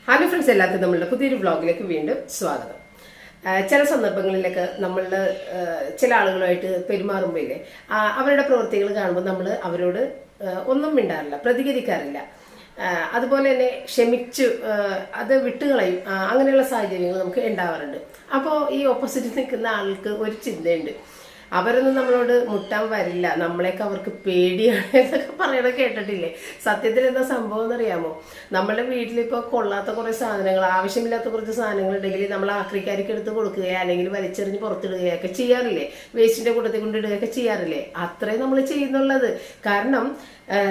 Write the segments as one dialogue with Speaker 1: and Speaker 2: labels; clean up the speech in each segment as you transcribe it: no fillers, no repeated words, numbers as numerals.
Speaker 1: Hi friends, എല്ലാവർക്കും നമ്മളുടെ പുതിയൊരു വ്ളോഗിലേക്ക് വീണ്ടും സ്വാഗതം. ചില സന്ദർഭങ്ങളിലൊക്കെ നമ്മൾ ചില ആളുകളുമായിട്ട് പെരുമാറുമ്പോഴേ അവരുടെ പ്രവൃത്തികൾ കാണുമ്പോൾ നമ്മൾ അവരോട് ഒന്നും മിണ്ടാറില്ല, പ്രതികരിക്കാറില്ല. അതുപോലെ തന്നെ ക്ഷമിച്ചു അത് വിട്ടുകളയും. അങ്ങനെയുള്ള സാഹചര്യങ്ങൾ നമുക്ക് ഉണ്ടാവാറുണ്ട്. അപ്പോൾ ഈ ഓപ്പോസിറ്റ് നിൽക്കുന്ന ആൾക്ക് ഒരു ചിന്തയുണ്ട്, അവരൊന്നും നമ്മളോട് മുട്ടാൻ വരില്ല, നമ്മളെയൊക്കെ അവർക്ക് പേടിയാണ് എന്നൊക്കെ പറയണ കേട്ടിട്ടില്ലേ? സത്യത്തിൽ എന്താ സംഭവം എന്നറിയാമോ? നമ്മുടെ വീട്ടിലിപ്പോൾ കൊള്ളാത്ത കുറേ സാധനങ്ങൾ, ആവശ്യമില്ലാത്ത കുറച്ച് സാധനങ്ങൾ ഉണ്ടെങ്കിൽ നമ്മൾ ആക്രിക്കാർക്ക് എടുത്ത് കൊടുക്കുകയോ അല്ലെങ്കിൽ വലിച്ചെറിഞ്ഞ് പുറത്തിടുകയൊക്കെ ചെയ്യാറില്ലേ? വേസ്റ്റിന്റെ കൂട്ടത്തിൽ കൊണ്ടിടുകയൊക്കെ ചെയ്യാറില്ലേ? അത്രയും നമ്മൾ ചെയ്യുന്നുള്ളത്. കാരണം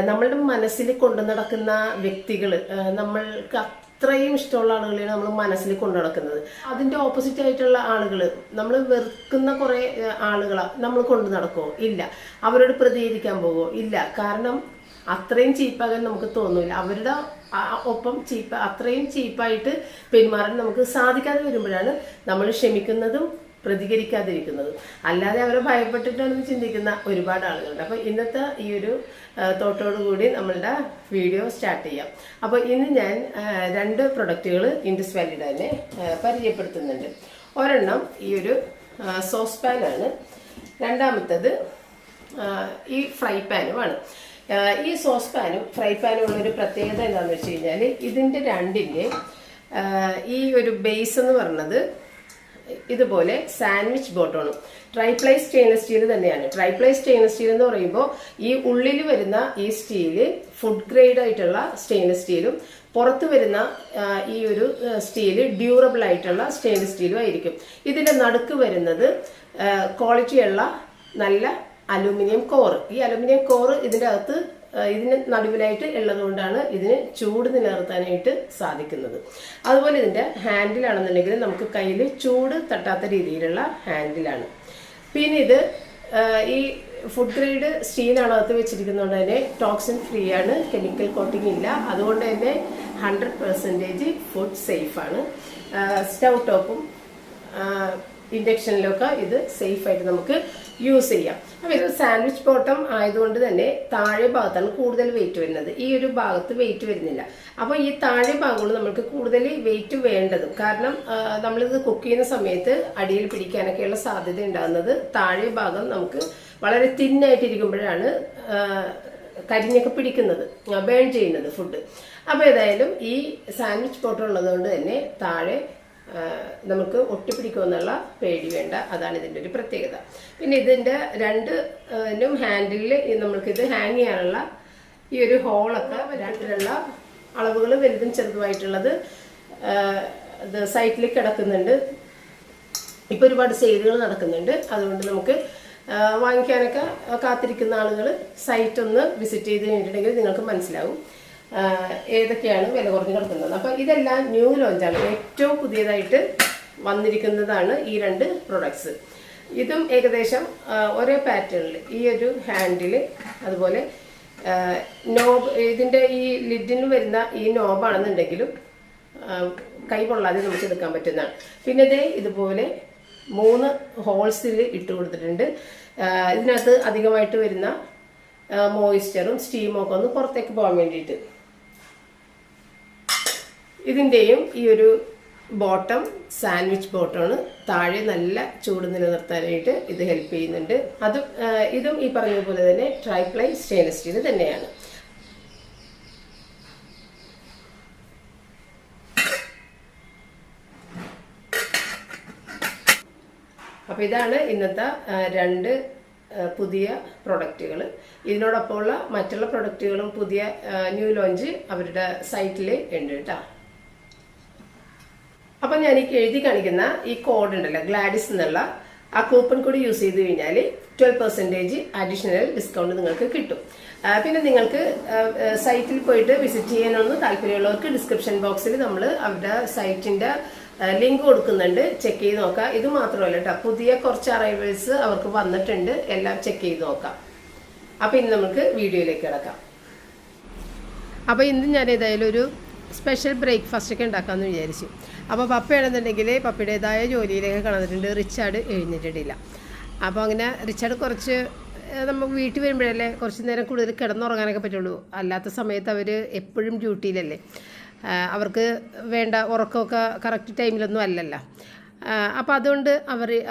Speaker 1: നമ്മളുടെ മനസ്സിൽ കൊണ്ടു നടക്കുന്ന വ്യക്തികൾ, നമ്മൾക്ക് അത്രയും ഇഷ്ടമുള്ള ആളുകളെയാണ് നമ്മൾ മനസ്സിൽ കൊണ്ടു നടക്കുന്നത്. അതിന്റെ ഓപ്പോസിറ്റ് ആയിട്ടുള്ള ആളുകൾ, നമ്മൾ വെറുക്കുന്ന കുറെ ആളുകളെ നമ്മൾ കൊണ്ടു നടക്കുമോ? ഇല്ല. അവരോട് പ്രതികരിക്കാൻ പോകുമോ? ഇല്ല. കാരണം അത്രയും ചീപ്പാകാൻ നമുക്ക് തോന്നില്ല. അവരുടെ ഒപ്പം അത്രയും ചീപ്പായിട്ട് പെരുമാറാൻ നമുക്ക് സാധിക്കാതെ വരുമ്പോഴാണ് നമ്മൾ ക്ഷമിക്കുന്നതും പ്രതികരിക്കാതിരിക്കുന്നതും. അല്ലാതെ അവരെ ഭയപ്പെട്ടിട്ടാണെന്ന് ചിന്തിക്കുന്ന ഒരുപാട് ആളുകളുണ്ട്. അപ്പോൾ ഇന്നത്തെ ഈ ഒരു തോട്ടോടുകൂടി നമ്മളുടെ വീഡിയോ സ്റ്റാർട്ട് ചെയ്യാം. അപ്പോൾ ഇന്ന് ഞാൻ 2 പ്രൊഡക്റ്റുകൾ ഇൻഡസ് വാലിയുടെ തന്നെ പരിചയപ്പെടുത്തുന്നുണ്ട്. ഒരെണ്ണം ഈ ഒരു സോസ് പാനാണ്, രണ്ടാമത്തത് ഈ ഫ്രൈ പാനുമാണ്. ഈ സോസ് പാനും ഫ്രൈ പാനും ഉള്ളൊരു പ്രത്യേകത എന്താണെന്ന് വെച്ച് കഴിഞ്ഞാൽ, ഇതിൻ്റെ രണ്ടിൻ്റെ ഈ ഒരു ബേസ് എന്ന് പറയുന്നത് ഇതുപോലെ സാൻഡ്വിച്ച് ബോട്ടമാണ്. ട്രൈപ്ലൈ സ്റ്റെയിൻലെസ് സ്റ്റീൽ തന്നെയാണ്. ട്രൈപ്ലൈ സ്റ്റെയിൻലെസ് സ്റ്റീൽ എന്ന് പറയുമ്പോൾ ഈ ഉള്ളിൽ വരുന്ന ഈ സ്റ്റീല് ഫുഡ് ഗ്രേഡ് ആയിട്ടുള്ള സ്റ്റെയിൻലെസ് സ്റ്റീലും പുറത്ത് വരുന്ന ഈ ഒരു സ്റ്റീല് ഡ്യൂറബിൾ ആയിട്ടുള്ള സ്റ്റെയിൻലെസ് സ്റ്റീലും ആയിരിക്കും. ഇതിന്റെ നടുക്ക് വരുന്നത് ക്വാളിറ്റിയുള്ള നല്ല അലൂമിനിയം കോർ. ഈ അലൂമിനിയം കോർ ഇതിൻ്റെ അകത്ത് ഇതിന് നടുവിലായിട്ട് ഉള്ളതുകൊണ്ടാണ് ഇതിന് ചൂട് നിലനിർത്താനായിട്ട് സാധിക്കുന്നത്. അതുപോലെ ഇതിൻ്റെ ഹാൻഡിലാണെന്നുണ്ടെങ്കിൽ നമുക്ക് കയ്യിൽ ചൂട് തട്ടാത്ത രീതിയിലുള്ള ഹാൻഡിലാണ്. പിന്നെ ഇത് ഈ ഫുഡ് ഗ്രേഡ് സ്റ്റീലാണ് അകത്ത് വെച്ചിരിക്കുന്നതുകൊണ്ട് തന്നെ ടോക്സിൻ ഫ്രീ ആണ്, കെമിക്കൽ കോട്ടിംഗ് ഇല്ല. അതുകൊണ്ട് തന്നെ 100% ഫുഡ് സേഫാണ്. സ്റ്റൗ ടോപ്പും ഇൻഡക്ഷനിലൊക്കെ ഇത് സേഫായിട്ട് നമുക്ക് യൂസ് ചെയ്യാം. അപ്പോൾ ഇത് സാൻഡ്വിച്ച് ബോട്ടം ആയതുകൊണ്ട് തന്നെ താഴെ ഭാഗത്താണ് കൂടുതൽ വെയിറ്റ് വരുന്നത്. ഈ ഒരു ഭാഗത്ത് വെയിറ്റ് വരുന്നില്ല. അപ്പോൾ ഈ താഴെ ഭാഗങ്ങൾ നമുക്ക് കൂടുതൽ വെയിറ്റ് വേണ്ടതും. കാരണം നമ്മളിത് കുക്ക് ചെയ്യുന്ന സമയത്ത് അടിയിൽ പിടിക്കാനൊക്കെയുള്ള സാധ്യത ഉണ്ടാകുന്നത് താഴെ ഭാഗം നമുക്ക് വളരെ തിന്നായിട്ടിരിക്കുമ്പോഴാണ് കരിഞ്ഞൊക്കെ പിടിക്കുന്നത്, ബേൺ ചെയ്യുന്നത് ഫുഡ്. അപ്പോൾ ഏതായാലും ഈ സാൻഡ്വിച്ച് ബോട്ടം ഉള്ളതുകൊണ്ട് തന്നെ താഴെ നമുക്ക് ഒട്ടിപ്പിടിക്കുമെന്നുള്ള പേടി വേണ്ട. അതാണ് ഇതിൻ്റെ ഒരു പ്രത്യേകത. പിന്നെ ഇതിൻ്റെ രണ്ടും ഹാൻഡിലിൽ നമ്മൾക്കിത് ഹാങ് ചെയ്യാനുള്ള ഈ ഒരു ഹോളൊക്കെ രണ്ടിലുള്ള അളവുകൾ വലുതും ചെറുതുമായിട്ടുള്ളത് ഇത് സൈറ്റിൽ കിടക്കുന്നുണ്ട്. ഇപ്പോൾ ഒരുപാട് സെയിലുകൾ നടക്കുന്നുണ്ട്. അതുകൊണ്ട് നമുക്ക് വാങ്ങിക്കാനൊക്കെ കാത്തിരിക്കുന്ന ആളുകൾ സൈറ്റ് ഒന്ന് വിസിറ്റ് ചെയ്ത് കഴിഞ്ഞിട്ടുണ്ടെങ്കിൽ നിങ്ങൾക്ക് മനസ്സിലാവും ഏതൊക്കെയാണ് വില കുറഞ്ഞ് കിടക്കുന്നത്. അപ്പോൾ ഇതെല്ലാം ന്യൂ ലോഞ്ചാണ്, ഏറ്റവും പുതിയതായിട്ട് വന്നിരിക്കുന്നതാണ് ഈ 2 പ്രൊഡക്ട്സ്. ഇതും ഏകദേശം ഒരേ പാറ്റേണിൽ ഈ ഒരു ഹാൻഡിൽ, അതുപോലെ നോബ്, ഇതിൻ്റെ ഈ ലിഡിന് വരുന്ന ഈ നോബാണെന്നുണ്ടെങ്കിലും കൈ പൊള്ളാതെ നമുക്ക് എടുക്കാൻ പറ്റുന്നതാണ്. പിന്നെ ഇതുപോലെ 3 ഹോൾസിൽ ഇട്ട് കൊടുത്തിട്ടുണ്ട്. ഇതിനകത്ത് അധികമായിട്ട് വരുന്ന മോയിസ്ചറും സ്റ്റീമും ഒക്കെ ഒന്ന് പുറത്തേക്ക് പോകാൻ വേണ്ടിയിട്ട്. ഇതിൻ്റെയും ഈ ഒരു ബോട്ടം സാൻഡ്വിച്ച് ബോട്ടമാണ്. താഴെ നല്ല ചൂട് നിലനിർത്താനായിട്ട് ഇത് ഹെൽപ്പ് ചെയ്യുന്നുണ്ട്. ഇതും ഈ പറഞ്ഞതുപോലെ തന്നെ ട്രൈപ്ലൈ സ്റ്റെയിൻലെസ് സ്റ്റീൽ തന്നെയാണ്. അപ്പോൾ ഇതാണ് ഇന്നത്തെ 2 പുതിയ പ്രൊഡക്റ്റുകൾ. ഇതിനോടൊപ്പമുള്ള മറ്റുള്ള പ്രൊഡക്റ്റുകളും പുതിയ ന്യൂ ലോഞ്ച് അവരുടെ സൈറ്റിൽ ഉണ്ട് കേട്ടോ. അപ്പം ഞാൻ ഈ എഴുതി കാണിക്കുന്ന ഈ കോഡ് ഉണ്ടല്ലോ, ഗ്ലാഡിസ് എന്നുള്ള ആ കൂപ്പൺ കോഡ് യൂസ് ചെയ്ത് കഴിഞ്ഞാൽ 12% അഡീഷണൽ ഡിസ്കൗണ്ട് നിങ്ങൾക്ക് കിട്ടും. പിന്നെ നിങ്ങൾക്ക് സൈറ്റിൽ പോയിട്ട് വിസിറ്റ് ചെയ്യാനൊന്ന് താല്പര്യമുള്ളവർക്ക് ഡിസ്ക്രിപ്ഷൻ ബോക്സിൽ നമ്മൾ അവരുടെ സൈറ്റിൻ്റെ ലിങ്ക് കൊടുക്കുന്നുണ്ട്, ചെക്ക് ചെയ്ത് നോക്കാം. ഇത് മാത്രമല്ല കേട്ടോ, പുതിയ കുറച്ച് അറൈവൽസ് അവർക്ക് വന്നിട്ടുണ്ട്, എല്ലാം ചെക്ക് ചെയ്ത് നോക്കാം. അപ്പോൾ ഇന്ന് നമുക്ക് വീഡിയോയിലേക്ക് കിടക്കാം. അപ്പോൾ ഇന്ന് ഞാൻ ഏതായാലും ഒരു സ്പെഷ്യൽ ബ്രേക്ക്ഫാസ്റ്റ് ഒക്കെ ഉണ്ടാക്കാമെന്ന് വിചാരിച്ചു. അപ്പോൾ പപ്പയാണെന്നുണ്ടെങ്കിൽ പപ്പയുടേതായ ജോലിയിലേക്ക് കടന്നിട്ടുണ്ട്. റിച്ചാർഡ് എഴുന്നേറ്റിട്ടില്ല. അപ്പോൾ അങ്ങനെ റിച്ചാർഡ് കുറച്ച് നമുക്ക് വീട്ടിൽ വരുമ്പോഴല്ലേ കുറച്ച് നേരം കൂടുതൽ കിടന്നുറങ്ങാനൊക്കെ പറ്റുള്ളൂ. അല്ലാത്ത സമയത്ത് അവർ എപ്പോഴും ഡ്യൂട്ടിയിലല്ലേ. അവർക്ക് വേണ്ട ഉറക്കമൊക്കെ കറക്റ്റ് ടൈമിലൊന്നും അല്ലല്ലോ. അപ്പോൾ അതുകൊണ്ട്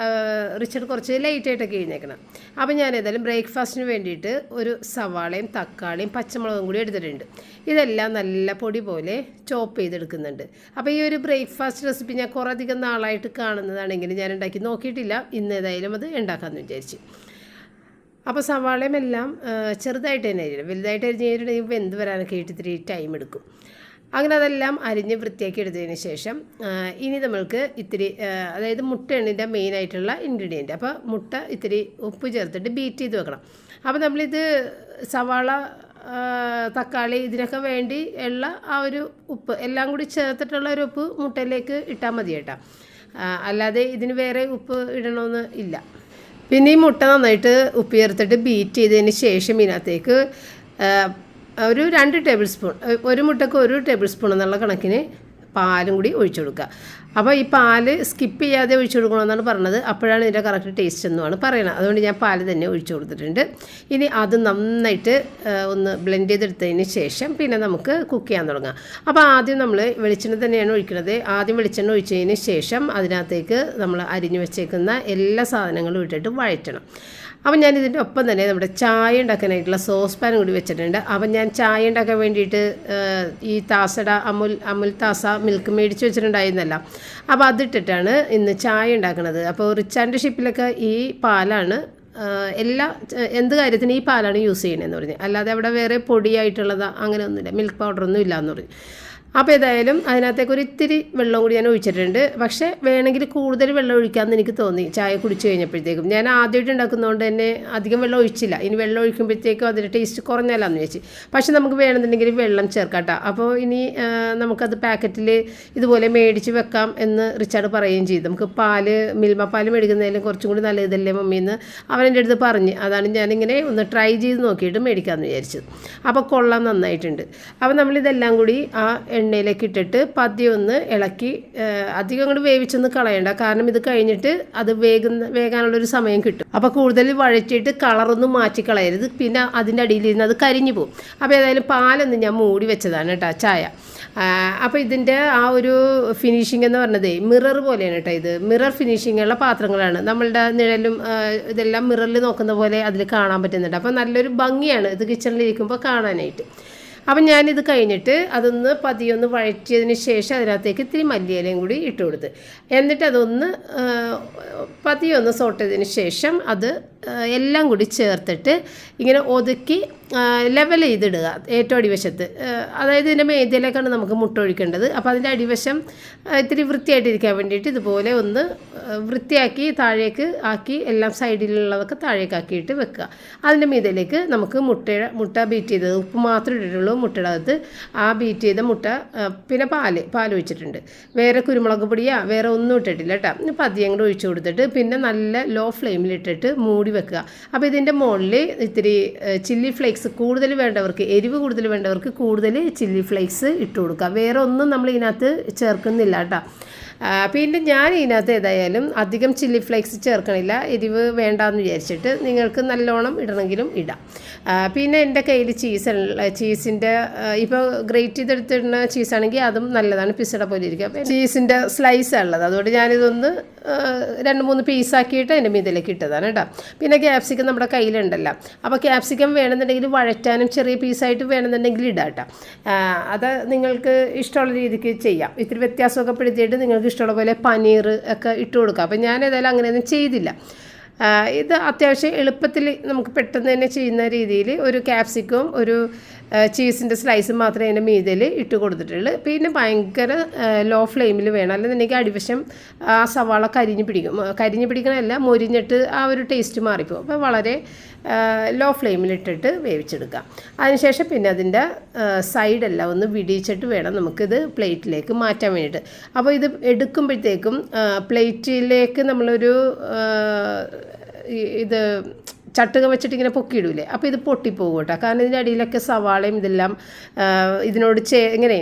Speaker 1: റിച്ചർഡ് കുറച്ച് ലേറ്റായിട്ടൊക്കെ എഴുന്നേക്കണം. അപ്പോൾ ഞാൻ ഏതായാലും ബ്രേക്ക്ഫാസ്റ്റിന് വേണ്ടിയിട്ട് ഒരു സവാളയും തക്കാളിയും പച്ചമുളകും കൂടി എടുത്തിട്ടുണ്ട്. ഇതെല്ലാം നല്ല പൊടി പോലെ ചോപ്പ് ചെയ്തെടുക്കുന്നുണ്ട്. അപ്പോൾ ഈ ഒരു ബ്രേക്ക്ഫാസ്റ്റ് റെസിപ്പി ഞാൻ കുറേ അധികം നാളായിട്ട് കാണുന്നതാണെങ്കിൽ ഞാൻ ഉണ്ടാക്കി നോക്കിയിട്ടില്ല. ഇന്ന് ഏതായാലും അത് ഉണ്ടാക്കാമെന്ന് വിചാരിച്ചു. അപ്പോൾ സവാളയും എല്ലാം ചെറുതായിട്ട് തന്നെ അരിയണം. വലുതായിട്ട് അരിഞ്ഞിട്ടുണ്ടെങ്കിൽ വെന്ത് വരാനൊക്കെ ആയിട്ട് ഇത്തിരി ടൈം എടുക്കും. അങ്ങനെ അതെല്ലാം അരിഞ്ഞ് വൃത്തിയാക്കി എടുത്തതിന് ശേഷം ഇനി നമ്മൾക്ക് ഇത്തിരി അതായത് മുട്ടയാണ് ഇതിൻ്റെ മെയിനായിട്ടുള്ള ഇൻഗ്രീഡിയൻറ്റ്. അപ്പോൾ മുട്ട ഇത്തിരി ഉപ്പ് ചേർത്തിട്ട് ബീറ്റ് ചെയ്ത് വെക്കണം. അപ്പോൾ നമ്മളിത് സവാള തക്കാളി ഇതിനൊക്കെ വേണ്ടി ഉള്ള ആ ഒരു ഉപ്പ് എല്ലാം കൂടി ചേർത്തിട്ടുള്ള ഒരു ഉപ്പ് മുട്ടയിലേക്ക് ഇട്ടാൽ മതി കേട്ടോ. അല്ലാതെ ഇതിന് വേറെ ഉപ്പ് ഇടണമെന്ന് ഇല്ല. പിന്നെ ഈ മുട്ട നന്നായിട്ട് ഉപ്പ് ചേർത്തിട്ട് ബീറ്റ് ചെയ്തതിന് ശേഷം ഇതിനകത്തേക്ക് ഒരു 2 ടേബിൾ സ്പൂൺ, ഒരു മുട്ടയ്ക്ക് 1 ടേബിൾ സ്പൂൺ എന്നുള്ള കണക്കിന് പാലും കൂടി ഒഴിച്ചു കൊടുക്കുക. അപ്പോൾ ഈ പാല് സ്കിപ്പ് ചെയ്യാതെ ഒഴിച്ചു കൊടുക്കണമെന്നാണ് പറഞ്ഞത്. അപ്പോഴാണ് ഇതിൻ്റെ കറക്റ്റ് ടേസ്റ്റ് എന്നുമാണ് പറയുന്നത്. അതുകൊണ്ട് ഞാൻ പാല് തന്നെ ഒഴിച്ചു കൊടുത്തിട്ടുണ്ട്. ഇനി അത് നന്നായിട്ട് ഒന്ന് ബ്ലെൻഡ് ചെയ്തെടുത്തതിന് ശേഷം പിന്നെ നമുക്ക് കുക്ക് ചെയ്യാൻ തുടങ്ങാം. അപ്പോൾ ആദ്യം നമ്മൾ വെളിച്ചെണ്ണ തന്നെയാണ് ഒഴിക്കുന്നത്. ആദ്യം വെളിച്ചെണ്ണ ഒഴിച്ചതിന് ശേഷം അതിനകത്തേക്ക് നമ്മൾ അരിഞ്ഞു വെച്ചേക്കുന്ന എല്ലാ സാധനങ്ങളും ഇട്ടിട്ട് വഴറ്റണം. അപ്പം ഞാൻ ഇതിൻ്റെ ഒപ്പം തന്നെ നമ്മുടെ ചായ ഉണ്ടാക്കാനായിട്ടുള്ള സോസ് പാൻ കൂടി വെച്ചിട്ടുണ്ട്. അപ്പം ഞാൻ ചായ ഉണ്ടാക്കാൻ വേണ്ടിയിട്ട് ഈ അമുൽ താസ മിൽക്ക് മേടിച്ച് വെച്ചിട്ടുണ്ടായിരുന്നല്ല. അപ്പോൾ അതിട്ടിട്ടാണ് ഇന്ന് ചായ ഉണ്ടാക്കുന്നത്. അപ്പോൾ റിച്ച് ആൻഡ് ഷിപ്പിലൊക്കെ ഈ പാലാണ് എന്ത് കാര്യത്തിന് ഈ പാലാണ് യൂസ് ചെയ്യണമെന്ന് പറഞ്ഞു. അല്ലാതെ അവിടെ വേറെ പൊടിയായിട്ടുള്ളത് അങ്ങനെ ഒന്നുമില്ല, മിൽക്ക് പൗഡറൊന്നും ഇല്ല എന്ന് പറഞ്ഞു. അപ്പോൾ ഏതായാലും അതിനകത്തേക്ക് ഒരു ഇത്തിരി വെള്ളം കൂടി ഞാൻ ഒഴിച്ചിട്ടുണ്ട്. പക്ഷേ വേണമെങ്കിൽ കൂടുതൽ വെള്ളം ഒഴിക്കാമെന്ന് എനിക്ക് തോന്നി ചായ കുടിച്ച് കഴിഞ്ഞപ്പോഴത്തേക്കും. ഞാൻ ആദ്യമായിട്ട് ഉണ്ടാക്കുന്നതുകൊണ്ട് തന്നെ അധികം വെള്ളം ഒഴിച്ചില്ല. ഇനി വെള്ളം ഒഴിക്കുമ്പോഴത്തേക്കും അതിൻ്റെ ടേസ്റ്റ് കുറഞ്ഞാലാന്ന് വെച്ച്. പക്ഷേ നമുക്ക് വേണമെന്നുണ്ടെങ്കിൽ വെള്ളം ചേർക്കാട്ടോ. അപ്പോൾ ഇനി നമുക്കത് പാക്കറ്റിൽ ഇതുപോലെ മേടിച്ച് വെക്കാം എന്ന് റിച്ചാർഡ് പറയുകയും ചെയ്തു. നമുക്ക് മിൽമ പാല് മേടിക്കുന്നതിലും കുറച്ചും കൂടി നല്ലതല്ലേ മമ്മിയെന്ന് അവനെൻ്റെ അടുത്ത് പറഞ്ഞ്. അതാണ് ഞാനിങ്ങനെ ഒന്ന് ട്രൈ ചെയ്ത് നോക്കിയിട്ട് മേടിക്കാമെന്ന് വിചാരിച്ചത്. അപ്പോൾ കൊള്ളാൻ നന്നായിട്ടുണ്ട്. അപ്പോൾ നമ്മളിതെല്ലാം കൂടി ആ എണ്ണയിലേക്ക് ഇട്ടിട്ട് പതിയെ ഒന്ന് ഇളക്കി, അധികം അങ്ങോട്ട് വേവിച്ചൊന്ന് കളയണ്ട. കാരണം ഇത് കഴിഞ്ഞിട്ട് അത് വേകാനുള്ളൊരു സമയം കിട്ടും. അപ്പോൾ കൂടുതൽ വഴറ്റിയിട്ട് കളറൊന്നും മാറ്റി കളയരുത്. പിന്നെ അതിൻ്റെ അടിയിലിരുന്ന് അത് കരിഞ്ഞു പോകും. അപ്പോൾ ഏതായാലും പാലൊന്ന് ഞാൻ മൂടി വെച്ചതാണ് കേട്ടോ ചായ. അപ്പോൾ ഇതിൻ്റെ ആ ഒരു ഫിനിഷിംഗ് എന്ന് പറഞ്ഞത് മിറർ പോലെയാണ് കേട്ടോ. ഇത് മിറർ ഫിനിഷിങ്ങുള്ള പാത്രങ്ങളാണ്. നമ്മളുടെ നിഴലും ഇതെല്ലാം മിററിൽ നോക്കുന്ന പോലെ അതിൽ കാണാൻ പറ്റുന്നുണ്ട്. അപ്പോൾ നല്ലൊരു ഭംഗിയാണ് ഇത് കിച്ചണിലിരിക്കുമ്പോൾ കാണാനായിട്ട്. അപ്പം ഞാനിത് കഴിഞ്ഞിട്ട് അതൊന്ന് പതിയൊന്ന് വഴറ്റിയതിന് ശേഷം അതിനകത്തേക്ക് ഇത്തിരി മല്ലിയിലയും കൂടി ഇട്ട് കൊടുത്ത്, എന്നിട്ട് അതൊന്ന് പതിയൊന്ന് സോട്ട് ചെയ്തതിന് ശേഷം അത് എല്ലാം കൂടി ചേർത്തിട്ട് ഇങ്ങനെ ഒതുക്കി ലെവൽ ചെയ്തിടുക ഏറ്റവും അടിവശത്ത്. അതായത് ഇതിൻ്റെ മേതിയിലേക്കാണ് നമുക്ക് മുട്ട ഒഴിക്കേണ്ടത്. അപ്പോൾ അതിൻ്റെ അടിവശം ഇത്തിരി വൃത്തിയായിട്ടിരിക്കാൻ വേണ്ടിയിട്ട് ഇതുപോലെ ഒന്ന് വൃത്തിയാക്കി താഴേക്ക് ആക്കി എല്ലാം സൈഡിലുള്ളതൊക്കെ താഴേക്ക് ആക്കിയിട്ട് വെക്കുക. അതിൻ്റെ മീതിലേക്ക് നമുക്ക് മുട്ട ബീറ്റ് ചെയ്തത്, ഉപ്പ് മാത്രമേ ഇട്ടിട്ടുള്ളൂ മുട്ടയുടെ അകത്ത്. ആ ബീറ്റ് ചെയ്ത മുട്ട പിന്നെ പാൽ ഒഴിച്ചിട്ടുണ്ട്. വേറെ കുരുമുളക് പൊടിയോ വേറെ ഒന്നും ഇട്ടിട്ടില്ല കേട്ടോ. പതിയെ അങ്ങോട്ട് ഒഴിച്ചു കൊടുത്തിട്ട് പിന്നെ നല്ല ലോ ഫ്ലെയിമിലിട്ടിട്ട് മൂടി വെക്കുക. അപ്പോൾ ഇതിൻ്റെ മുകളിൽ ഇത്തിരി ചില്ലി ഫ്ലേക്സ് കൂടുതൽ വേണ്ടവർക്ക്, എരിവ് കൂടുതൽ വേണ്ടവർക്ക് കൂടുതൽ ചില്ലി ഫ്ലേക്സ് ഇട്ട് കൊടുക്കുക. വേറെ ഒന്നും നമ്മൾ ഇതിനകത്ത് ചേർക്കുന്നില്ല കേട്ടോ. പിന്നെ ഞാൻ ഇതിനകത്ത് ഏതായാലും അധികം ചില്ലി ഫ്ലേക്സ് ചേർക്കണില്ല, എരിവ് വേണ്ടാന്ന് വിചാരിച്ചിട്ട്. നിങ്ങൾക്ക് നല്ലോണം ഇടണമെങ്കിലും ഇടാം. പിന്നെ എൻ്റെ കയ്യിൽ ചീസിൻ്റെ ഇപ്പോൾ ഗ്രേറ്റ് ചെയ്തെടുത്തിടുന്ന ചീസാണെങ്കിൽ അതും നല്ലതാണ്, പിസയുടെ പോലെ ഇരിക്കുക. അപ്പോൾ ചീസിൻ്റെ സ്ലൈസ് ഉള്ളത്, അതുകൊണ്ട് ഞാനിതൊന്ന് 2-3 പീസാക്കിയിട്ട് അതിൻ്റെ മീതിലേക്ക് ഇട്ടതാണ് കേട്ടോ. പിന്നെ ക്യാപ്സിക്കം നമ്മുടെ കയ്യിലുണ്ടല്ലോ. അപ്പോൾ ക്യാപ്സിക്കം വേണമെന്നുണ്ടെങ്കിൽ വഴറ്റാനും ചെറിയ പീസായിട്ട് വേണമെന്നുണ്ടെങ്കിൽ ഇടാം കേട്ടോ. അത് നിങ്ങൾക്ക് ഇഷ്ടമുള്ള രീതിക്ക് ചെയ്യാം. ഇത്തിരി വ്യത്യാസമൊക്കെ പെടുത്തിയിട്ട് നിങ്ങൾക്ക് ഇഷ്ടമുള്ള പോലെ പനീർ ഒക്കെ ഇട്ട് കൊടുക്കാം. അപ്പോൾ ഞാൻ ഏതായാലും അങ്ങനെയൊന്നും ചെയ്തില്ല. ഇത് അത്യാവശ്യം എളുപ്പത്തിൽ നമുക്ക് പെട്ടെന്ന് തന്നെ ചെയ്യുന്ന രീതിയിൽ ഒരു ക്യാപ്സിക്കവും ഒരു ചീസിൻ്റെ സ്ലൈസും മാത്രമേ അതിൻ്റെ മീതിൽ ഇട്ട് കൊടുത്തിട്ടുള്ളൂ. പിന്നെ ഭയങ്കര ലോ ഫ്ലെയിമിൽ വേണം, അല്ലെന്നുണ്ടെങ്കിൽ അടിവശം ആ സവാള കരിഞ്ഞ് പിടിക്കണമല്ല, മൊരിഞ്ഞിട്ട് ആ ഒരു ടേസ്റ്റ് മാറിപ്പോകും. അപ്പോൾ വളരെ ലോ ഫ്ലെയിമിലിട്ടിട്ട് വേവിച്ചെടുക്കാം. അതിനുശേഷം പിന്നെ അതിൻ്റെ സൈഡെല്ലാം ഒന്ന് വിടിയിച്ചിട്ട് വേണം നമുക്കിത് പ്ലേറ്റിലേക്ക് മാറ്റാൻ വേണ്ടിയിട്ട്. അപ്പോൾ ഇത് എടുക്കുമ്പോഴത്തേക്കും പ്ലേറ്റിലേക്ക് നമ്മളൊരു ഇത് ചട്ടുക വെച്ചിട്ട് ഇങ്ങനെ പൊക്കിയിടൂലേ, അപ്പോൾ ഇത് പൊട്ടിപ്പോകും കേട്ടോ. കാരണം ഇതിൻ്റെ അടിയിലൊക്കെ സവാളയും ഇതെല്ലാം ഇതിനോട് ഇങ്ങനെ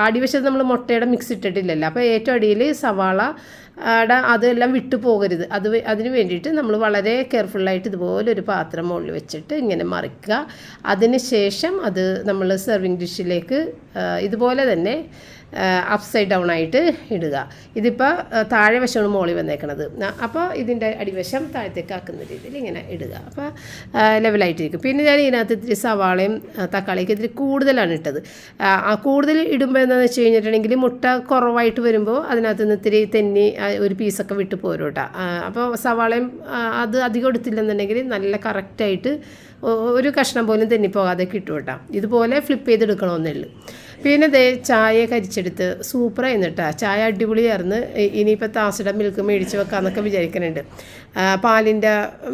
Speaker 1: അടിവശത്ത് നമ്മൾ മുട്ടയുടെ മിക്സ് ഇട്ടിട്ടില്ലല്ലോ. അപ്പോൾ ഏറ്റവും അടിയിൽ സവാള അതെല്ലാം വിട്ടു പോകരുത്. അതിന് വേണ്ടിയിട്ട് നമ്മൾ വളരെ കെയർഫുള്ളായിട്ട് ഇതുപോലെ ഒരു പാത്രം മുകളിൽ വെച്ചിട്ട് ഇങ്ങനെ മറിക്കുക. അതിന് ശേഷം അത് നമ്മൾ സെർവിങ് ഡിഷിലേക്ക് ഇതുപോലെ തന്നെ അപ്സൈഡ് ഡൗൺ ആയിട്ട് ഇടുക. ഇതിപ്പോൾ താഴെ വശമാണ് മുകളിൽ വന്നേക്കണത്. അപ്പോൾ ഇതിൻ്റെ അടിവശം താഴത്തേക്ക് ആക്കുന്ന രീതിയിൽ ഇങ്ങനെ ഇടുക. അപ്പോൾ ലെവലായിട്ടിരിക്കും. പിന്നെ ഞാൻ ഇതിനകത്ത് ഇത്തിരി സവാളയും തക്കാളിയൊക്കെ ഇത്തിരി കൂടുതലാണ് ഇട്ടത്. കൂടുതൽ ഇടുമ്പോൾ എന്താണെന്ന് വെച്ച് കഴിഞ്ഞിട്ടുണ്ടെങ്കിൽ മുട്ട കുറവായിട്ട് വരുമ്പോൾ അതിനകത്ത് നിന്ന് ഇത്തിരി തെന്നി ഒരു പീസൊക്കെ വിട്ട് പോരും കേട്ടോ. അപ്പോൾ സവാളയും അത് അധികം എടുത്തില്ലെന്നുണ്ടെങ്കിൽ നല്ല കറക്റ്റായിട്ട് ഒരു കഷ്ണം പോലും തെന്നിപ്പോകാതെ കിട്ടും കേട്ടോ. ഇതുപോലെ ഫ്ലിപ്പ് ചെയ്തെടുക്കണമെന്നേ ഉള്ളൂ. പിന്നെ ദേ ചായ കരിച്ചെടുത്ത് സൂപ്പറായിരുന്നു കേട്ടോ. ചായ അടിപൊളിയായിരുന്നു. ഇനിയിപ്പോൾ താസിയുടെ മിൽക്ക് മേടിച്ച് വെക്കാമെന്നൊക്കെ വിചാരിക്കുന്നുണ്ട്.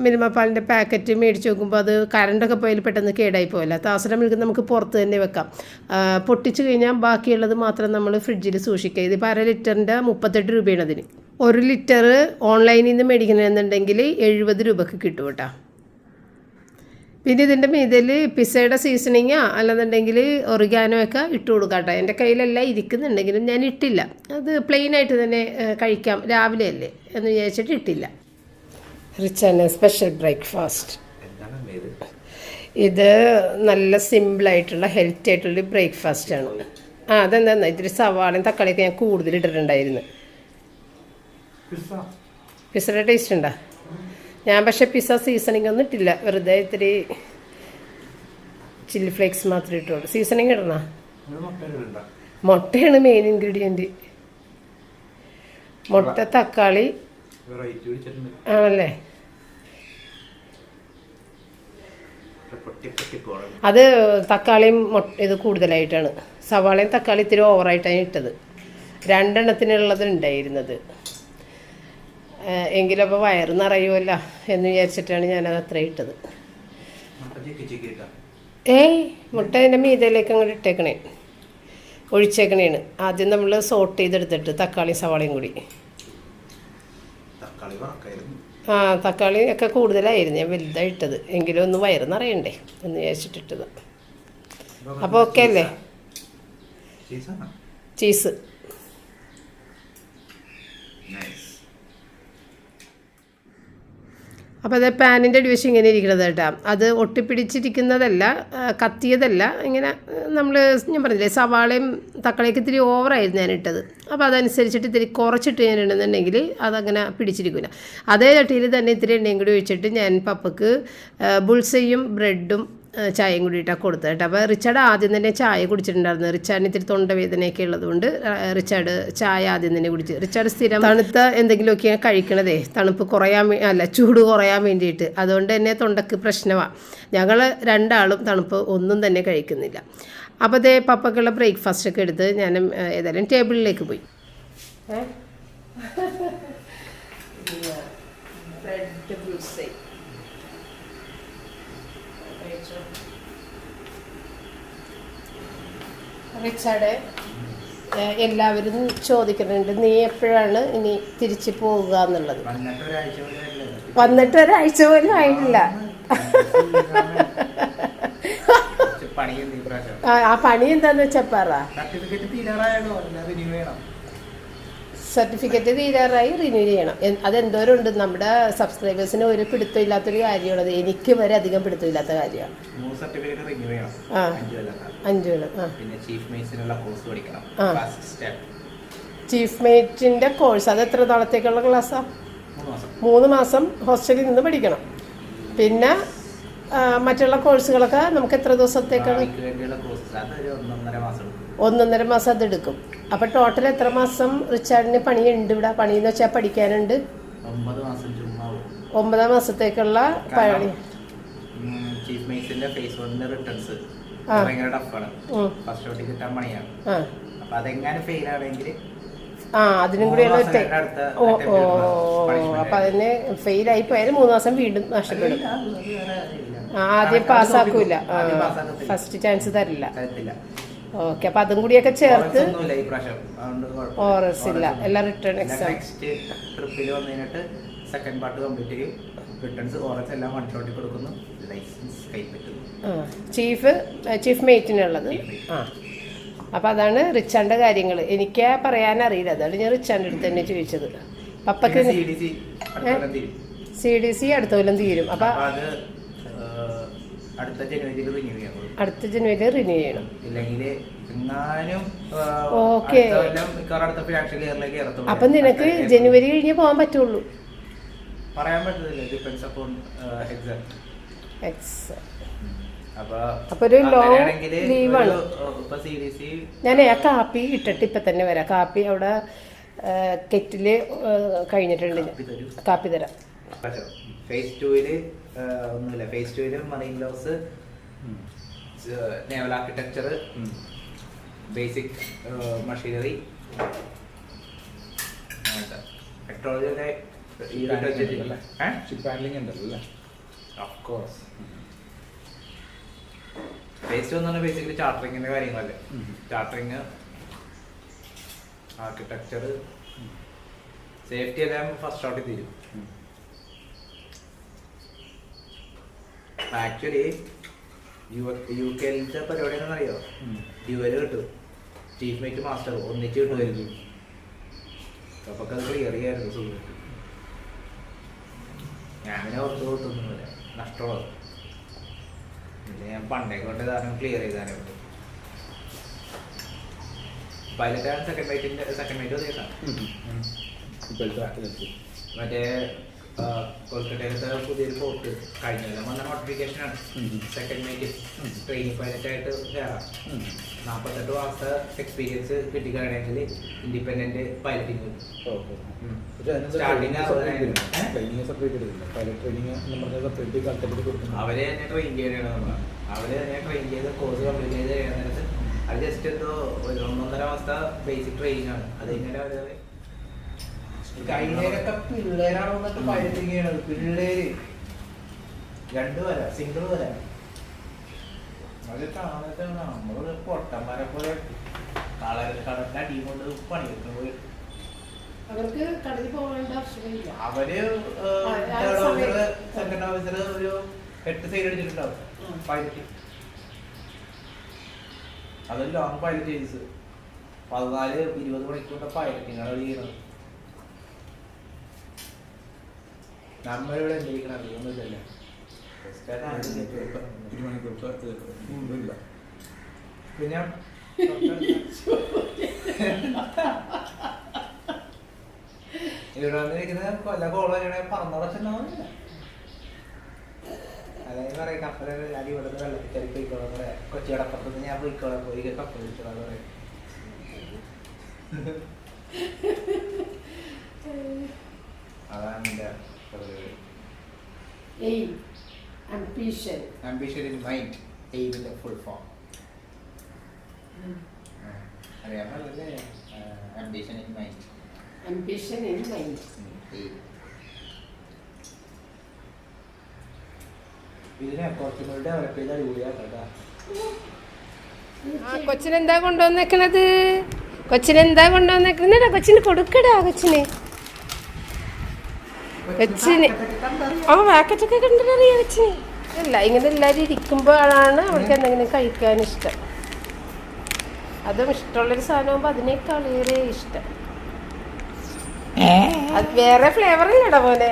Speaker 1: മിൽമ പാലിൻ്റെ പാക്കറ്റ് മേടിച്ച് വെക്കുമ്പോൾ അത് കറണ്ടൊക്കെ പോയാൽ പെട്ടെന്ന് കേടായി പോകില്ല. താസിയുടെ മിൽക്ക് നമുക്ക് പുറത്ത് തന്നെ വെക്കാം. പൊട്ടിച്ച് കഴിഞ്ഞാൽ ബാക്കിയുള്ളത് മാത്രം നമ്മൾ ഫ്രിഡ്ജിൽ സൂക്ഷിക്കുക. ഇതിപ്പോൾ 1/2 ലിറ്ററിൻ്റെ 38 രൂപയാണ് അതിന്. 1 ലിറ്റർ ഓൺലൈനിൽ നിന്ന് മേടിക്കണമെന്നുണ്ടെങ്കിൽ 70 രൂപയ്ക്ക് കിട്ടും കേട്ടോ. പിന്നെ ഇതിൻ്റെ മീതിൽ പിസയുടെ സീസണിങ്ങോ അല്ലെന്നുണ്ടെങ്കിൽ ഒറിഗാനോ ഒക്കെ ഇട്ട് കൊടുക്കാം കേട്ടോ. എൻ്റെ കയ്യിലെല്ലാം ഇരിക്കുന്നുണ്ടെങ്കിലും ഞാൻ ഇട്ടില്ല. അത് പ്ലെയിനായിട്ട് തന്നെ കഴിക്കാം, രാവിലെ അല്ലേ എന്ന് വിചാരിച്ചിട്ട് ഇട്ടില്ല. Rich and special breakfast. ഇത് നല്ല സിമ്പിളായിട്ടുള്ള ഹെൽത്തി ആയിട്ടുള്ളൊരു ബ്രേക്ക്ഫാസ്റ്റാണ്. അതെന്താ ഇത്തിരി സവാളയും തക്കാളിയൊക്കെ ഞാൻ കൂടുതൽ ഇട്ടിട്ടുണ്ടായിരുന്നു. പിസയുടെ ടേസ്റ്റ് ഉണ്ടോ? ഞാൻ പക്ഷേ പിസ്സ സീസണിങ് ഒന്നും ഇട്ടില്ല. വെറുതെ ഇത്തിരി ചില്ലി ഫ്ലേക്സ് മാത്രമേ ഇട്ടുള്ളൂ. സീസണിങ് ഇടണോ? മുട്ടയാണ് മെയിൻ ഇൻഗ്രീഡിയൻറ്റ്. മുട്ട, തക്കാളി ആണല്ലേ. അത് തക്കാളിയും ഇത് കൂടുതലായിട്ടാണ്. സവാളയും തക്കാളി ഇത്തിരി ഓവറായിട്ടാണ് ഇട്ടത്. 2 എണ്ണത്തിനുള്ളത് ഉണ്ടായിരുന്നത്. എങ്കിലും അപ്പോൾ വയറ് നിറയുമല്ലോ എന്ന് വിചാരിച്ചിട്ടാണ് ഞാനത് അത്ര ഇട്ടത്. മുട്ട അതിൻ്റെ മീതയിലേക്ക് അങ്ങോട്ട് ഇട്ടേക്കണേ, ഒഴിച്ചേക്കണേണ്. ആദ്യം നമ്മൾ സോട്ട് ചെയ്തെടുത്തിട്ട് തക്കാളിയും സവാളയും കൂടി. തക്കാളി ഒക്കെ കൂടുതലായിരുന്നു ഞാൻ വലുതായിട്ടത്. എങ്കിലും ഒന്ന് വയറ് നിറയണ്ടേ എന്ന് വിചാരിച്ചിട്ടിട്ടത്. അപ്പോൾ ഓക്കെ അല്ലേ? ചീസ് അപ്പോൾ അത് പാനിൻ്റെ അടിവശം ഇങ്ങനെ ഇരിക്കുന്നത് കേട്ടോ. അത് ഒട്ടിപ്പിടിച്ചിരിക്കുന്നതല്ല, കത്തിയതല്ല. ഇങ്ങനെ ഞാൻ പറഞ്ഞില്ലേ സവാളയും തക്കാളിയൊക്കെ ഇത്തിരി ഓവറായിരുന്നു ഞാനിട്ടത്. അപ്പോൾ അതനുസരിച്ചിട്ട് ഇത്തിരി കുറച്ചിട്ട് ഞാൻ ഇടുന്നുണ്ടെങ്കിൽ അതങ്ങനെ പിടിച്ചിരിക്കില്ല. അതേ ചട്ടിയിൽ തന്നെ ഇത്തിരി എണ്ണയും കൂടി ഒഴിച്ചിട്ട് ഞാൻ പപ്പക്ക് ബുൾസയും ബ്രെഡും ചായയും കൂടിയിട്ടാണ് കൊടുത്തത് കേട്ടോ. അപ്പോൾ റിച്ചാർഡ് ആദ്യം തന്നെ ചായ കുടിച്ചിട്ടുണ്ടായിരുന്നു. റിച്ചാർഡിന് ഇത്തിരി തൊണ്ടവേദനയൊക്കെ ഉള്ളതുകൊണ്ട് റിച്ചാർഡ് ചായ ആദ്യം തന്നെ കുടിച്ചു. റിച്ചാർഡ് സ്ഥിരം തണുത്ത എന്തെങ്കിലുമൊക്കെയാണ് കഴിക്കണതേ, തണുപ്പ് ചൂട് കുറയാൻ വേണ്ടിയിട്ട്. അതുകൊണ്ട് തന്നെ തൊണ്ടക്ക് പ്രശ്നമാണ്. ഞങ്ങൾ 2 ആളും തണുപ്പ് ഒന്നും തന്നെ കഴിക്കുന്നില്ല. അപ്പോൾ അതേ പപ്പക്കുള്ള ബ്രേക്ക്ഫാസ്റ്റൊക്കെ എടുത്ത് ഞാൻ ഏതായാലും ടേബിളിലേക്ക് പോയി. ബ്രെഡ് ബുൾസൈ റിച്ചാർഡ്, എല്ലാവരും ചോദിക്കുന്നുണ്ട് നീ എപ്പോഴാണ് ഇനി തിരിച്ചു പോവുക എന്നുള്ളത്. വന്നിട്ട് ഒരാഴ്ച പോലും ആയിട്ടില്ല. ആ പണി എന്താന്ന് വെച്ചാ പറ. സർട്ടിഫിക്കറ്റ് തീരാറായി, റിന്യൂ ചെയ്യണം. അതെന്തോരം ഉണ്ട്. നമ്മുടെ സബ്സ്ക്രൈബേഴ്സിന് ഒരു പിടുത്തമില്ലാത്തൊരു കാര്യമാണത്. എനിക്ക് വരെ അധികം പിടുത്തമില്ലാത്ത കാര്യമാണ്. 5 കൊല്ലം. ചീഫ് മേറ്റിന്റെ കോഴ്സ് അത് എത്ര നാളത്തേക്കുള്ള ക്ലാസ്സാ? 3 മാസം ഹോസ്റ്റലിൽ നിന്ന് പഠിക്കണം. പിന്നെ മറ്റുള്ള കോഴ്സുകളൊക്കെ നമുക്ക് എത്ര ദിവസത്തേക്കാണ്? 1.5 മാസം അതെടുക്കും. അപ്പോൾ ടോട്ടൽ എത്ര മാസം റിച്ചാർഡിന് പണിയുണ്ട് ഇവിടെ? പണിയെന്ന് വെച്ചാൽ പഠിക്കാനുണ്ട്. 9 മാസത്തേക്കുള്ള പണി.
Speaker 2: ചീഫ് മേറ്റ്സിന്റെ ഫേസ് 1 റിട്ടേൺസ് ഭയങ്കര ടഫാണ്. ഫസ്റ്റ് ഷോട്ട് കിട്ടാൻ പണിയാണ്. അപ്പോൾ അതെങ്ങനെ ഫെയിൽ ആണെങ്കിൽ
Speaker 1: അതിനും കൂടിയുള്ള അപ്പം അതിന് ഫെയിലായി പോയാലും 3 മാസം വീണ്ടും നഷ്ടപ്പെടും. ആദ്യം പാസ്സാക്കൂല, ഫസ്റ്റ് ചാൻസ് തരില്ല. ഓക്കെ, അപ്പം അതും കൂടിയൊക്കെ ചേർത്ത് ഓറസ് ഇല്ല, എല്ലാം റിട്ടേൺ എക്സാം.
Speaker 2: ട്രിപ്പിൽ വന്നിട്ട് സെക്കൻഡ് പാർട്ട് കംപ്ലീറ്റ് ചെയ്യും. റിട്ടേൺസ് ഓറസ് എല്ലാം വൺ ഷോട്ടിൽ കൊടുക്കുന്നു. ലൈസൻസ് കൈപ്പറ്റുന്നു.
Speaker 1: ചീഫ് മേറ്റിനുള്ളത്. അപ്പം അതാണ് റിച്ചാൻ്റെ കാര്യങ്ങൾ. എനിക്ക് പറയാനറിയില്ല, അതാണ് ഞാൻ റിച്ചാൻ്റെ അടുത്ത് തന്നെ ചോദിച്ചത്. പപ്പക്ക്
Speaker 2: CDC
Speaker 1: CDC അടുത്ത കൊല്ലം തീരും. അപ്പൊ
Speaker 2: അത് അടുത്ത ജനുവരിയിൽ റിന്യൂ ചെയ്യാം.
Speaker 1: അടുത്ത ജനുവരി റിന്യൂ ചെയ്യണം.
Speaker 2: ഇല്ലെങ്കിൽ എങ്ങാനും
Speaker 1: ഓക്കെ.
Speaker 2: അടുത്ത ഫിനാൻഷ്യൽ ഇയറിലേക്ക് ഇറത്തുള്ളൂ.
Speaker 1: അപ്പൊ നിനക്ക് ജനുവരി കഴിഞ്ഞേ പോകാൻ പറ്റുള്ളൂ.
Speaker 2: പറയാൻ പറ്റത്തില്ല, ഡിപ്പെൻസ് അപ്പോൺ എക്സാം.
Speaker 1: അപ്പൊ ഒരു ലോങ് ലീവാണ്. ഞാൻ ആ കാപ്പി ഇട്ടിട്ട് ഇപ്പൊ തന്നെ വരാം. കാപ്പി അവിടെ കെറ്റില് കഴിഞ്ഞിട്ടുണ്ട്. കാപ്പി തരാം.
Speaker 2: ഫേസ് 2 ഒന്നുമില്ല. Phase 2 marine laws, naval architecture, basic machinery, ടെക്നോളജിയുടെ
Speaker 3: ഷിപ്പ് ഹാൻഡ്ലിംഗ് ഉണ്ടല്ലോ.
Speaker 2: Of course. ഫേസ് 2 എന്ന് പറഞ്ഞാൽ ബേസിക്കലി ചാർട്ടറിങ്ങിന്റെ കാര്യങ്ങളല്ലേ. ചാർട്ടറിങ്, ആർക്കിടെക്ചർ, സേഫ്റ്റി എല്ലാം ഫസ്റ്റ് ഷോട്ടിൽ തീരും. ആക്ച്വലി UK പരിപാടി എന്താണെന്നറിയോ? ഡ്യുവൽ കിട്ടും, ചീഫ് മേറ്റ് മാസ്റ്റർ ഒന്നിച്ച് കിട്ടുമായിരിക്കും. അപ്പൊ അത് ക്ലിയർ ചെയ്യാറുണ്ട് സുഖമായിട്ട്. ഞാനിങ്ങനെ ഓർത്ത് കൊടുത്തൊന്നുമില്ല, നഷ്ടമുള്ളത്. ഞാൻ പണ്ടേ കൊണ്ട് കാരണം ക്ലിയർ ചെയ്താനേ പറ്റും. പൈലറ്റാണ് സെക്കൻഡ് മൈറ്റ് ദിവസമാണ്. മറ്റേ കൊൽക്കട്ടയിലത്തെ പുതിയൊരു ഫോർട്ട് കഴിഞ്ഞ വന്ന നോട്ടിഫിക്കേഷനാണ്. സെക്കൻഡ് മൈറ്റ് ട്രെയിനിങ് പൈലറ്റായിട്ട് കയറാം. 48 മാസത്തെ എക്സ്പീരിയൻസ് കിട്ടിക്കഴിഞ്ഞാൽ ഇൻഡിപെൻഡന്റ് പൈലറ്റിംഗ്. അവരെ തന്നെ ട്രെയിൻ ചെയ്യണതാണ് നമ്മൾ. അവര് തന്നെ ട്രെയിൻ ചെയ്ത് കോഴ്സ് കംപ്ലീറ്റ് ചെയ്ത് കഴിയാൻ നേരത്ത് അത് ജസ്റ്റ് എന്തോ 1.5 മാസത്തെ ബേസിക് ട്രെയിനിങ് ആണ്. അത് ഇങ്ങനെ അവര് കഴിഞ്ഞൊക്കെ പിള്ളേരാണോ എന്നിട്ട് പൈലറ്റിങ് ചെയ്യണത്. പിള്ളേര് 2 വരാം, സിംഗിൾ വരാം. അത് കാണാത്ത നമ്മള് പൊട്ടന്മാരെ പോലെ കടലിന്റെ അടി കൊണ്ട് പണിയെടുക്കുന്ന പോയി.
Speaker 1: അവർക്ക് കടലിൽ പോകേണ്ട ആവശ്യമില്ല.
Speaker 2: അവര് സെക്കൻഡ് ഓഫീസർ ഒരു 8 സൈഡ് അടിച്ചിട്ടുണ്ടാവും പൈലറ്റ്. അത് ലോങ് പൈലറ്റ് ചെയ്സ് 14-20 മണിക്കൂറിന്റെ പൈലറ്റിംഗ് ആണ് ചെയ്യണത്. നമ്മളിവിടെ എന്തിരിക്കണം അറിയൊന്നുമില്ലല്ലോ. പിന്നെ ഇവിടെ വന്നിരിക്കുന്ന കൊല്ല കോള പറന്നടച്ചുണ്ടാവുന്നില്ല. അതായത് പറയാം കപ്പല് അടി ഇവിടുന്ന് വെള്ളത്തിൽ പോയിക്കോളാം. കൂടെ കൊച്ചി കടപ്പുറത്ത് ഞാൻ പോയിക്കോളാം, പോയി കപ്പൽ വിളിച്ചോളാം പറയും. അതാണ് എൻ്റെ ambition in mind, aim in the full form. അറിയാമല്ലേ? ambition in mind. ഇതിനെ കുറച്ചുകൂടി ഡെവലപ്പ് ചെയ്ത് അടിപൊളിയാക്കട്ടാ.
Speaker 1: കൊച്ചിനെന്താ കൊണ്ടുവന്നേക്കണത്? കൊച്ചിന് കൊടുക്കടാ. കൊച്ചിന് പാക്കറ്റൊക്കെ കണ്ടിട്ടറിയാം കൊച്ചിന്. അല്ല, ഇങ്ങനെ എല്ലാവരും ഇരിക്കുമ്പോഴാണ് അവൾക്ക് എന്തെങ്കിലും കഴിക്കാൻ ഇഷ്ടം. അതും ഇഷ്ടമുള്ളൊരു സാധനമാകുമ്പോൾ അതിനേക്കാളേറെ ഇഷ്ടം. അത് വേറെ ഫ്ലേവർ ഇല്ലടാ പോലെ.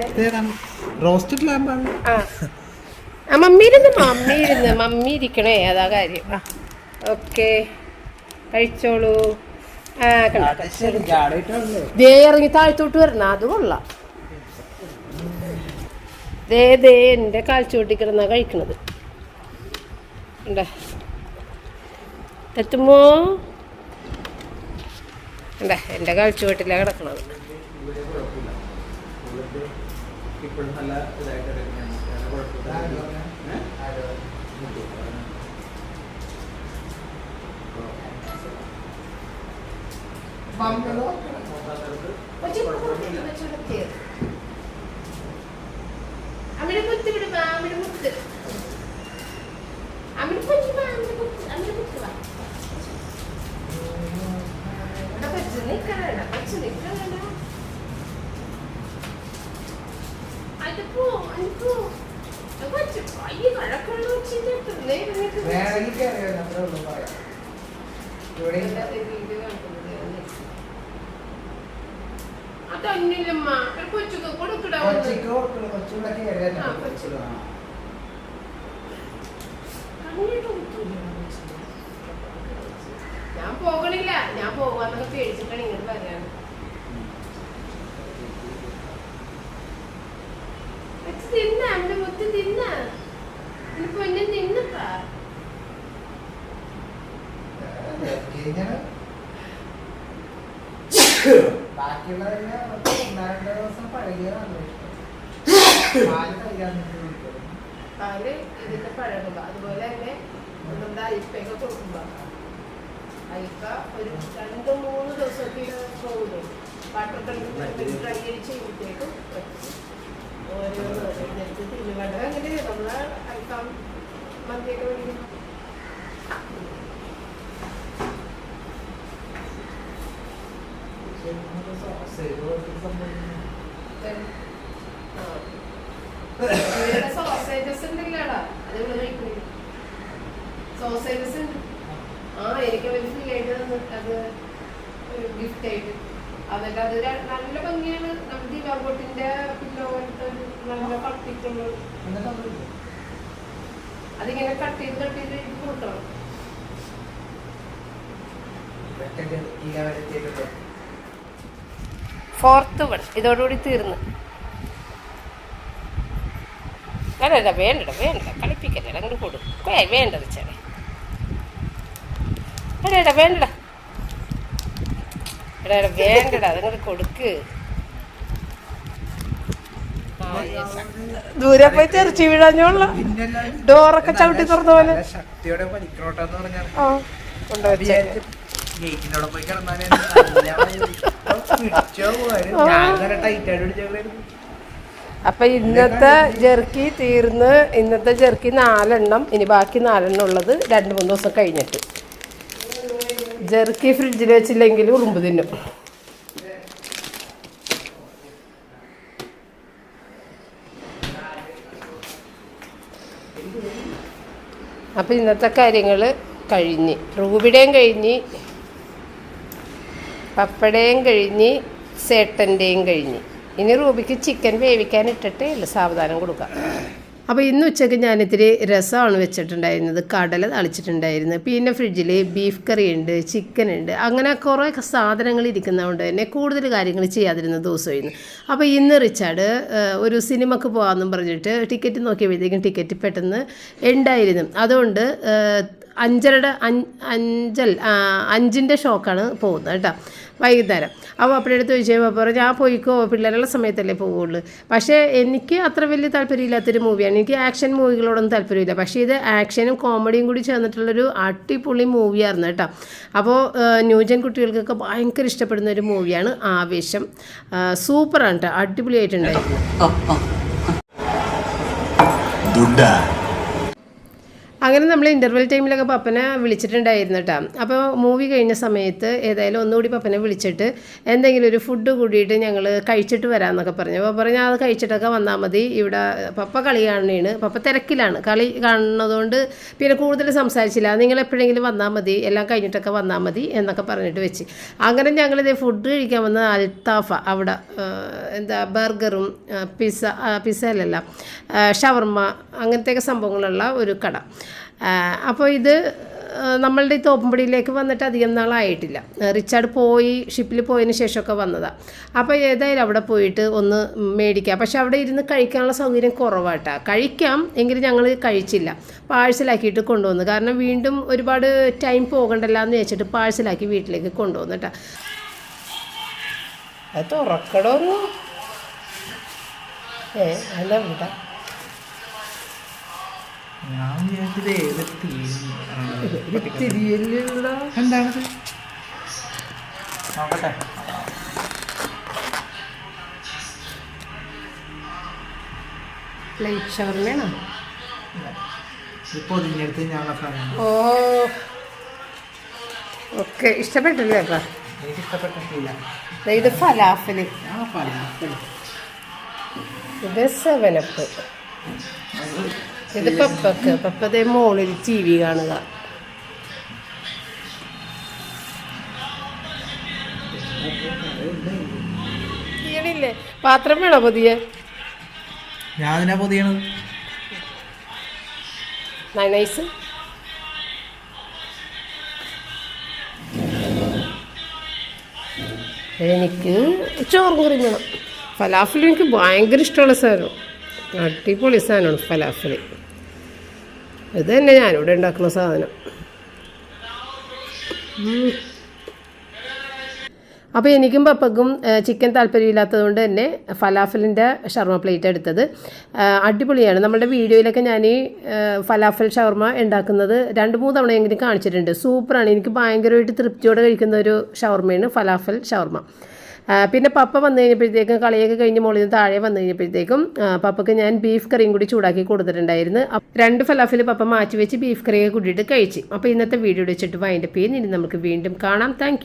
Speaker 2: റോസ്റ്റഡ് ലാമ്പാണ്.
Speaker 1: മമ്മി ഇരിക്കണേ, അതാ കാര്യം. ഓക്കെ, കഴിച്ചോളൂ. ദേ ഇറങ്ങി താഴ്ത്തോട്ട് വരണം, അത് കൊള്ളാം. ദേ എൻ്റെ കാൽച്ചുവട്ടി കിടന്നാ കഴിക്കണത്. എത്തുമോ? എൻ്റെ കാൽച്ചുവട്ടിലാണ് കിടക്കണത്. തന്നില്ലമ്മ കൊച്ചുക്ക് കൊടുക്കടാ ഞാൻ പോകണില്ല, ഞാൻ പോവാന്നൊക്കെ പേടിച്ചിട്ടാണ് ഇങ്ങോട്ട് വരാണ്. തിന്ന എന്റെ മുത്ത് തിന്ന പൊന്നെ തിന്നപ്പാ. പാല് ഇതിന്റെ പഴകുമ്പോ അതുപോലെ തന്നെ നമ്മുടെ അരിപ്പൊക്കെ കൊടുക്കുമ്പോ അരിപ്പ ഒരു 2-3 ദിവസമൊക്കെ പോകുന്നു. വാട്ടർ ഡ്രൈ ചെയ്യുമ്പോഴത്തേക്കും ഓരോന്നെടുത്ത് തിരുവട അങ്ങനെ നമ്മളെ അൽഫാം മന്തിയൊക്കെ മേടിക്കുന്നു. സോസേജസ് ഉണ്ടല്ലോടാ, അത് ഇവിടെ കഴിക്കുന്നില്ല. സോസേജസ് ഉണ്ട്. എനിക്ക് അവർ ഫ്രീ ആയിട്ട് അത് ഗിഫ്റ്റ് ആയിട്ട്. എന്നിട്ട് അത് നല്ല ഭംഗിയാണ്. നമ്മുടെ ദിവാബോട്ടിന്റെ പില്ലോ നല്ല കട്ടിട്ടുള്ളത്. അതിങ്ങനെ കട്ട് ചെയ്ത് കൊടുക്കണം. ഫോർത്ത് വൺ ഇതോടുകൂടി തീർന്നു. അല്ല വേണ്ടട കളിപ്പിക്കല്ലേ, അങ്ങോട്ട് കൊടുക്കും. വേണ്ടത് ചേട്ടാ, എടാ വേണ്ടടാ, വേണ്ടടാ അതങ്ങോട്ട് കൊടുക്ക്. ദൂരെ പോയി തെറിച്ച് വീഴാഞ്ഞോള, ഡോറൊക്കെ ചവിട്ടി തുറന്ന പോലെ
Speaker 2: ശക്തിയോടെ വലിക്കണോട്ടെന്ന് പറഞ്ഞാൽ
Speaker 1: അപ്പൊ ഇന്നത്തെ ജെർക്കി തീർന്ന്. ഇന്നത്തെ ജെർക്കി 4 എണ്ണം, ഇനി ബാക്കി 4 എണ്ണം ഉള്ളത് 2-3 ദിവസം കഴിഞ്ഞിട്ട്. ജെർക്കി ഫ്രിഡ്ജിൽ വെച്ചില്ലെങ്കിൽ ഉറുമ്പ് തിന്നും. അപ്പം ഇന്നത്തെ കാര്യങ്ങൾ കഴിഞ്ഞ്, റൂബിയുടെയും കഴിഞ്ഞ്, പപ്പടയും കഴിഞ്ഞ്, സേട്ടൻ്റെയും കഴിഞ്ഞ്. ഇനി റൂബിക്ക് ചിക്കൻ വേവിക്കാൻ ഇട്ടിട്ടേ ഇല്ല, സാവധാനം കൊടുക്കാം. അപ്പോൾ ഇന്ന് ഉച്ചയ്ക്ക് ഞാനിത്തിരി രസമാണ് വെച്ചിട്ടുണ്ടായിരുന്നത്, കടല തളിച്ചിട്ടുണ്ടായിരുന്നു. പിന്നെ ഫ്രിഡ്ജിൽ ബീഫ് കറി ഉണ്ട്, ചിക്കൻ ഉണ്ട്, അങ്ങനെ കുറേ സാധനങ്ങൾ ഇരിക്കുന്നതുകൊണ്ട് തന്നെ കൂടുതൽ കാര്യങ്ങൾ ചെയ്യാതിരുന്ന ദിവസമായിരുന്നു. അപ്പോൾ ഇന്ന് റിച്ചാർഡ് ഒരു സിനിമക്ക് പോകാമെന്നും പറഞ്ഞിട്ട് ടിക്കറ്റ് നോക്കിയപ്പോഴത്തേക്കും ടിക്കറ്റ് പെട്ടെന്ന് ഉണ്ടായിരുന്നു. അതുകൊണ്ട് 5:05 ഷോക്കാണ് പോകുന്നത് കേട്ടോ, വൈകുന്നേരം. അപ്പോൾ അപ്പോഴെടുത്ത് ചോദിച്ചപ്പോൾ പറഞ്ഞു ഞാൻ പോയിക്കോ, പിള്ളേരുള്ള സമയത്തല്ലേ പോവുള്ളൂ. പക്ഷേ എനിക്ക് അത്ര വലിയ താല്പര്യമില്ലാത്തൊരു മൂവിയാണ്. എനിക്ക് ആക്ഷൻ മൂവികളോടൊന്നും താല്പര്യമില്ല. പക്ഷേ ഇത് ആക്ഷനും കോമഡിയും കൂടി ചേർന്നിട്ടുള്ളൊരു അടിപൊളി മൂവിയായിരുന്നു കേട്ടോ. അപ്പോൾ ന്യൂജൻ കുട്ടികൾക്കൊക്കെ ഭയങ്കര ഇഷ്ടപ്പെടുന്ന ഒരു മൂവിയാണ് ആവേശം. സൂപ്പറാണ് കേട്ടോ, അടിപൊളിയായിട്ടുണ്ടായിരുന്നു. അങ്ങനെ നമ്മൾ ഇൻ്റർവെൽ ടൈമിലൊക്കെ പപ്പനെ വിളിച്ചിട്ടുണ്ടായിരുന്നു കേട്ടോ. അപ്പോൾ മൂവി കഴിഞ്ഞ സമയത്ത് ഏതായാലും ഒന്നുകൂടി പപ്പനെ വിളിച്ചിട്ട് എന്തെങ്കിലും ഒരു ഫുഡ് കൂടിയിട്ട് ഞങ്ങൾ കഴിച്ചിട്ട് വരാമെന്നൊക്കെ പറഞ്ഞു. അപ്പോൾ പറഞ്ഞാൽ അത് കഴിച്ചിട്ടൊക്കെ വന്നാൽ മതി, ഇവിടെ പപ്പ കളി കാണുകയാണ്, പപ്പ തിരക്കിലാണ്, കളി കാണുന്നതുകൊണ്ട് പിന്നെ കൂടുതൽ സംസാരിച്ചില്ല. നിങ്ങൾ എപ്പോഴെങ്കിലും വന്നാൽ മതി, എല്ലാം കഴിഞ്ഞിട്ടൊക്കെ വന്നാൽ മതി എന്നൊക്കെ പറഞ്ഞിട്ട് വെച്ച്. അങ്ങനെ ഞങ്ങളിതേ ഫുഡ് കഴിക്കാൻ വന്ന അൽത്താഫ അവിടെ ബർഗറും പിസ്സ അല്ലല്ല ഷവർമ്മ അങ്ങനത്തെയൊക്കെ സംഭവങ്ങളുള്ള ഒരു കട. അപ്പോൾ ഇത് നമ്മളുടെ ഈ തോപ്പുംപടിയിലേക്ക് വന്നിട്ട് അധികം നാളായിട്ടില്ല. റിച്ചാർഡ് ഷിപ്പിൽ പോയതിന് ശേഷമൊക്കെ വന്നതാണ്. അപ്പോൾ ഏതായാലും അവിടെ പോയിട്ട് ഒന്ന് മേടിക്കാം. പക്ഷെ അവിടെ ഇരുന്ന് കഴിക്കാനുള്ള സൗകര്യം കുറവാട്ടാ. കഴിക്കാം എങ്കിലും ഞങ്ങൾ കഴിച്ചില്ല, പാഴ്സലാക്കിയിട്ട് കൊണ്ടുവന്നു. കാരണം വീണ്ടും ഒരുപാട് ടൈം പോകണ്ടല്ലോ എന്ന് വെച്ചിട്ട് പാഴ്സലാക്കി വീട്ടിലേക്ക് കൊണ്ടുവന്നു കേട്ടോ. അത് തുറക്കടോന്നു അല്ല വിടാ.
Speaker 2: എന്താണത് നോക്കട്ടെ.
Speaker 1: ലൈറ്റ് ഷവർമയാണോ?
Speaker 2: പൊതിഞ്ഞെടുത്ത് ഞങ്ങൾ
Speaker 1: ഓ ഓക്കെ, ഇഷ്ടപ്പെട്ടില്ലേ? അപ്പം
Speaker 2: എനിക്ക് ഇഷ്ടപ്പെട്ടിട്ടില്ല.
Speaker 1: ഇത് ഫലാഫല്, ഇത് 7up, ഇത് പപ്പതേ മോളിൽ TV കാണുക. പൊതിയണില്ലേ? പാത്രം വേണോ പൊതിയ?
Speaker 2: ഞാൻ അതിനാ പൊതിയണത്.
Speaker 1: നൈസ്. എനിക്ക് ചോറും കറിയും വേണം. ഫലാഫിൽ എനിക്ക് ഭയങ്കര ഇഷ്ടമുള്ള സാധനം, അടിപൊളി സാധനമാണ് ഫലാഫിൽ. ഇത് തന്നെ ഞാനിവിടെ ഉണ്ടാക്കുന്ന സാധനം. അപ്പോൾ എനിക്കും പപ്പക്കും ചിക്കൻ താല്പര്യമില്ലാത്തത് കൊണ്ട് തന്നെ ഫലാഫലിൻ്റെ ഷവർമ പ്ലേറ്റ് എടുത്തത്. അടിപൊളിയാണ്. നമ്മുടെ വീഡിയോയിലൊക്കെ ഞാൻ ഈ ഫലാഫൽ ഷവർമ ഉണ്ടാക്കുന്നത് 2-3 തവണയെങ്കിലും കാണിച്ചിട്ടുണ്ട്. സൂപ്പറാണ്. എനിക്ക് ഭയങ്കരമായിട്ട് തൃപ്തിയോടെ കഴിക്കുന്ന ഒരു ഷവർമയാണ് ഫലാഫൽ ഷവർമ. പിന്നെ പപ്പ വന്നു കഴിഞ്ഞപ്പോഴത്തേക്കും കളിയൊക്കെ കഴിഞ്ഞ് മുകളിൽ നിന്ന് താഴെ വന്നു കഴിഞ്ഞപ്പോഴത്തേക്കും പപ്പക്ക് ഞാൻ ബീഫ് കറിയും കൂടി ചൂടാക്കി കൊടുത്തിട്ടുണ്ടായിരുന്നു. 2 ഫലാഫിൽ പപ്പ മാറ്റി വെച്ച് ബീഫ് കറിയൊക്കെ കൂട്ടിയിട്ട് കഴിച്ച്. അപ്പോൾ ഇന്നത്തെ വീഡിയോ വെച്ചിട്ട് വൈൻഡപ്പ് ചെയ്യുന്നു. ഇനി നമുക്ക് വീണ്ടും കാണാം. Thank you.